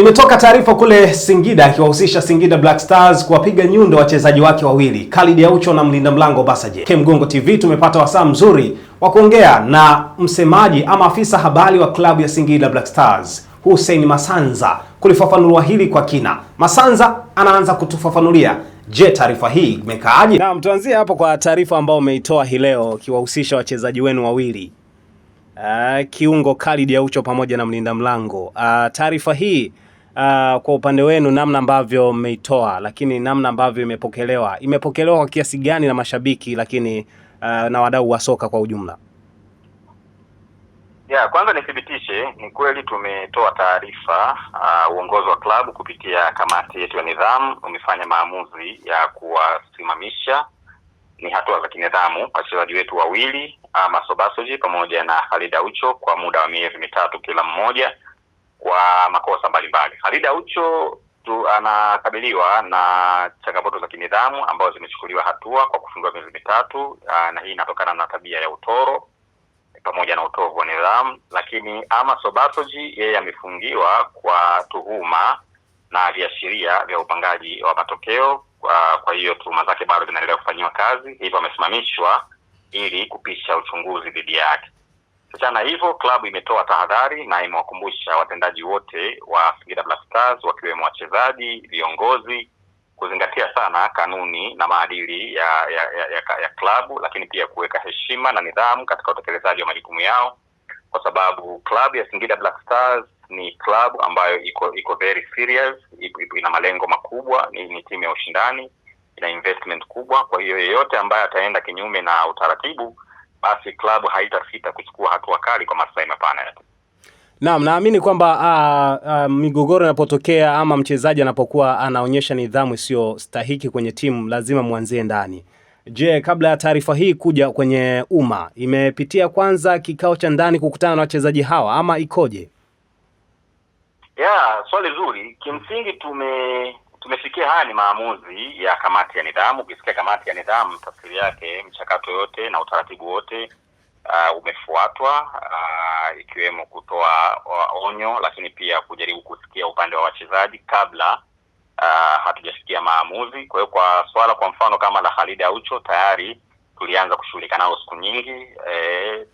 Imetoka taarifa kule Singida ikiwahusisha Singida Black Stars kuwapiga nyundo wachezaji wake wawili, Khalid Aucho na mlinda mlango Basaje. Mgongo TV tumepata wasaa mzuri wa kuongea na msemaji ama afisa habari wa klabu ya Singida Black Stars, Hussein Masanza, kulifafanua hili kwa kina. Masanza anaanza kutufafanulia. Je, taarifa hii imekaaje? Naam, tuanzie hapo kwa taarifa ambayo umeitoa hii leo ikiwahusisha wachezaji wenu wawili. Kiungo Khalid Aucho pamoja na mlinda mlango. Taarifa hii kwa upande wenu, namna ambavyo mmeitoa, lakini namna ambavyo imepokelewa kwa kiasi gani na mashabiki, lakini na wadau wa soka kwa ujumla? Kwanza nithibitishe, ni kweli tumetoa taarifa. Uongozi wa klabu kupitia kamati yetu ya nidhamu umefanya maamuzi ya kuwasimamisha, ni hatua za kinidhamu, wachezaji wetu wawili Amaso Basaje pamoja na Khalid Aucho kwa muda wa miezi mitatu kila mmoja kwa makosa mbalimbali. Khalid Aucho anakabiliwa na changamoto za kinidhamu ambazo zimechukuliwa hatua kwa kufungwa miezi mitatu, na hii inatokana na tabia ya utoro pamoja na utovu wa nidhamu. Lakini Amaso Basaje yeye amefungiwa kwa tuhuma na viashiria vya upangaji wa matokeo. Kwa hiyo tuhuma zake bado zinaendelea kufanyiwa kazi, hivyo amesimamishwa ili kupisha uchunguzi dhidi yake. Sasa na hivyo klabu imetoa tahadhari na imewakumbusha watendaji wote wa Singida Black Stars wachezaji, viongozi kuzingatia sana kanuni na maadili ya klabu, lakini pia kuweka heshima na nidhamu katika utekelezaji wa majukumu yao, kwa sababu klabu ya Singida Black Stars ni klabu ambayo iko very serious, ina malengo makubwa, ni timu ya ushindani, ina investment kubwa. Kwa hiyo yeyote ambaye ataenda kinyume na utaratibu, basi klabu haitasita kuchukua hatua kali kwa maslahi mapana yetu. Naam, naamini kwamba migogoro inapotokea ama mchezaji anapokuwa anaonyesha nidhamu isiyo stahiki kwenye timu, lazima muanzie ndani. Je, kabla ya taarifa hii kuja kwenye umma, imepitia kwanza kikao cha ndani kukutana na wachezaji hawa ama ikoje? Swali zuri. Kimsingi tumefikia haya ni maamuzi ya kamati ya nidhamu. Ukisikia kamati ya nidhamu, tafsiri yake mchakato yote na utaratibu wote umefuatwa, ikiwemo kutoa onyo, lakini pia kujaribu kusikia upande wa wachezaji kabla hatujafikia maamuzi. Kwa hiyo kwa swala kwa mfano kama la Khalid Aucho, tayari tulianza kushughulika nao siku nyingi.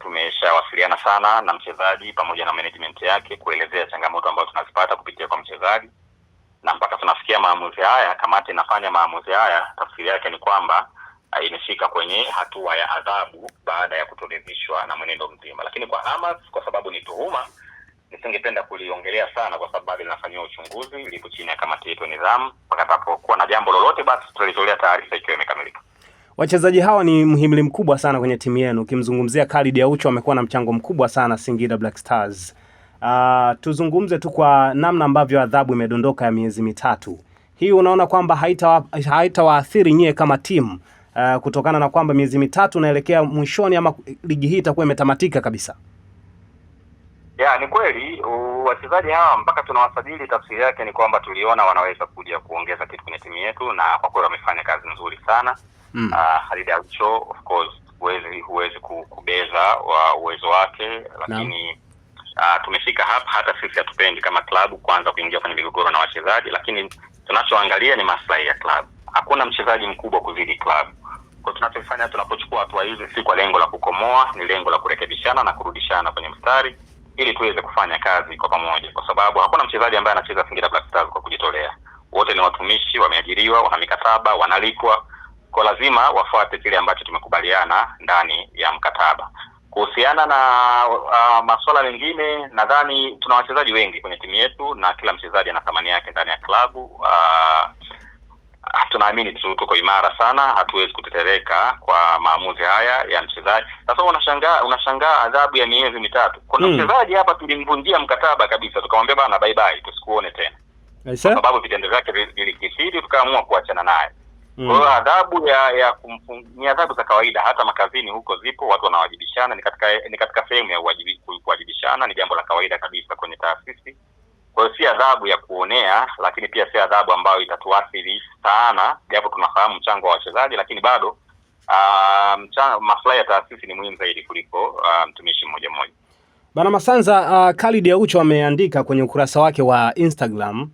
Tumeshawasiliana sana na mchezaji pamoja na management yake kuelezea changamoto ambazo tunazipata kupitia kwa mchezaji, na mpaka tunafikia maamuzi haya, kamati inafanya maamuzi haya, tafsiri yake ni kwamba imefika kwenye hatua ya adhabu baada ya kutoridhishwa na mwenendo mzima. Lakini kwa Amas, kwa sababu ni tuhuma, nisingependa kuliongelea sana kwa sababu linafanywa uchunguzi, lipo chini ya kamati yetu ya nidhamu. Pakapokuwa na jambo lolote, basi tutalitolea taarifa ikiwa imekamilika. Wachezaji hawa ni mhimili mkubwa sana kwenye timu yenu. Ukimzungumzia Khalid Aucho, amekuwa na mchango mkubwa sana Singida Black Stars. Tuzungumze tu kwa namna ambavyo adhabu imedondoka ya miezi mitatu. Hii unaona kwamba haitawaathiri nyie kama timu, kutokana na kwamba miezi mitatu naelekea mwishoni ama ligi hii itakuwa imetamatika kabisa? Ni kweli wachezaji hawa mpaka tunawasajili, tafsiri yake ni kwamba tuliona wanaweza kuja kuongeza kitu kwenye timu yetu, na kwa kweli wamefanya kazi nzuri sana. Khalid Aucho of course huwezi kubeza uwezo wake, lakini tumefika hapa, hata sisi hatupendi kama klabu kwanza kuingia kwenye migogoro na wachezaji, lakini tunachoangalia ni maslahi ya klabu. Hakuna mchezaji mkubwa kuzidi klabu. Kwa tunachofanya tunapochukua hatua hizi si kwa lengo la kukomoa, ni lengo la kurekebishana na kurudishana kwenye mstari ili tuweze kufanya kazi kwa pamoja, kwa sababu hakuna mchezaji ambaye anacheza Singida Black Stars kwa kujitolea. Wote ni watumishi, wameajiriwa, wana mikataba, wanalipwa, kwa lazima wafuate kile ambacho tumekubaliana ndani ya mkataba. Kuhusiana na masuala mengine, nadhani tuna wachezaji wengi kwenye timu yetu na kila mchezaji ana thamani yake ndani ya klabu. Tunaamini tuko imara sana, hatuwezi kutetereka kwa maamuzi haya ya mchezaji. Sasa unashangaa adhabu ya miezi mitatu. Kuna mchezaji hapa tulimvunjia mkataba kabisa, tukamwambia bana bye bye, tusikuone tena. Kwa sababu vitendo vyake vilikithiri, tukaamua kuachana naye. Kwa hiyo adhabu ni adhabu za kawaida, hata makazini huko zipo, watu wanawajibishana, ni katika sehemu ya kuwajibishana, ni jambo la kawaida kabisa kwenye taasisi. Kwa hiyo si adhabu ya kuonea, lakini pia si adhabu ambayo itatuathiri sana, japo tunafahamu mchango wa wachezaji, lakini bado maslahi ya taasisi ni muhimu zaidi kuliko mtumishi mmoja mmoja. Bana Masanza, Khalid Aucho ameandika kwenye ukurasa wake wa Instagram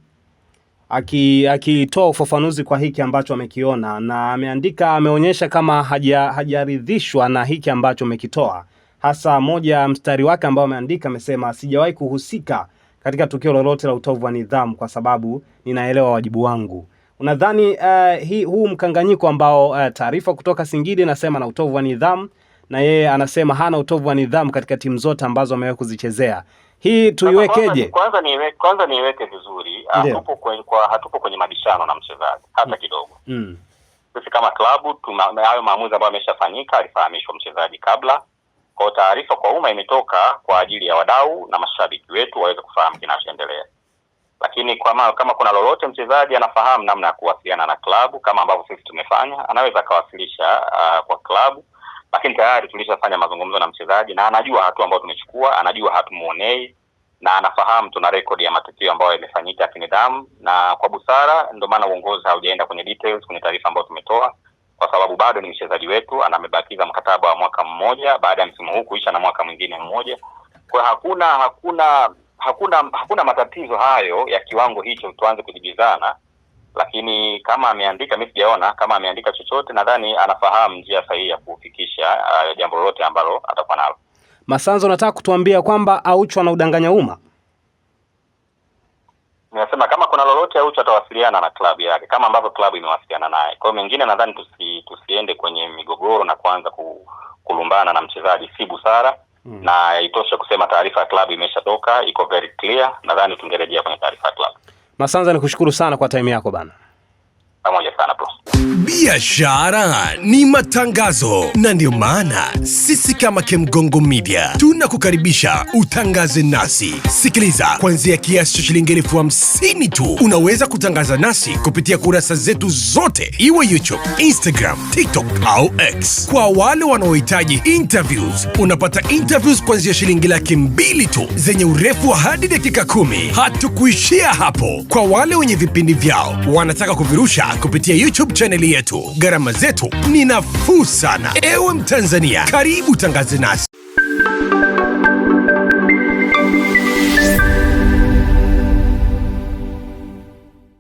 akitoa ufafanuzi kwa hiki ambacho amekiona, na ameonyesha kama hajaridhishwa na hiki ambacho amekitoa. Hasa moja mstari wake ambao ameandika, amesema sijawahi kuhusika katika tukio lolote la utovu wa nidhamu kwa sababu ninaelewa wajibu wangu. Unadhani huu mkanganyiko ambao taarifa kutoka Singida inasema na utovu wa nidhamu na yeye anasema hana utovu wa nidhamu katika timu zote ambazo amewahi kuzichezea, hii tuiwekeje? Kwanza niweke vizuri, hatupo kwenye mabishano na mchezaji hata kidogo. Sisi kama klabu hayo maamuzi ambayo yameshafanyika, alifahamishwa mchezaji kabla. Kwa taarifa kwa umma imetoka kwa ajili ya wadau na mashabiki wetu waweze kufahamu kinachoendelea. Lakini kama kuna lolote mchezaji anafahamu namna ya kuwasiliana na klabu kama ambavyo sisi tumefanya, anaweza akawasilisha kwa klabu. Lakini tayari tulishafanya mazungumzo na mchezaji na anajua hatua ambayo tumechukua, anajua hatumuonei na anafahamu tuna record ya matukio ambayo yamefanyika kinidhamu na kwa busara. Ndio maana uongozi haujaenda kwenye details kwenye taarifa ambayo tumetoa, kwa sababu bado ni mchezaji wetu, anamebakiza mkataba wa mwaka mmoja baada ya msimu huu kuisha na mwaka mwingine mmoja. Kwa hakuna matatizo hayo ya kiwango hicho tuanze kujibizana. Lakini kama ameandika, mimi sijaona kama ameandika chochote, nadhani anafahamu njia sahihi ya kufikisha jambo lolote ambalo atakuwa nalo. Masanzo, nataka kutuambia kwamba Aucho anaudanganya umma? Ninasema kama kuna lolote Aucho atawasiliana na klabu yake kama ambavyo klabu imewasiliana naye. Kwa hiyo mengine nadhani tusiende kwenye migogoro na kuanza kulumbana na mchezaji, si busara. Na itosha kusema taarifa ya klabu imeshatoka, iko very clear. Nadhani tungerejea kwenye taarifa ya klabu. Masanza, nikushukuru sana kwa time yako bana. Pamoja sana bro. Biashara ni matangazo, na ndio maana sisi kama Kemgongo Media tunakukaribisha utangaze nasi. Sikiliza, kuanzia kiasi cha shilingi 50,000 tu unaweza kutangaza nasi kupitia kurasa zetu zote, iwe YouTube, Instagram, TikTok au X. Kwa wale wanaohitaji interviews, unapata interviews kuanzia shilingi 200,000 tu zenye urefu wa hadi dakika 10. Hatukuishia hapo. Kwa wale wenye vipindi vyao wanataka kuvirusha kupitia YouTube channel yetu, gharama zetu ni nafuu sana. Ewe Mtanzania, karibu tangaze nasi.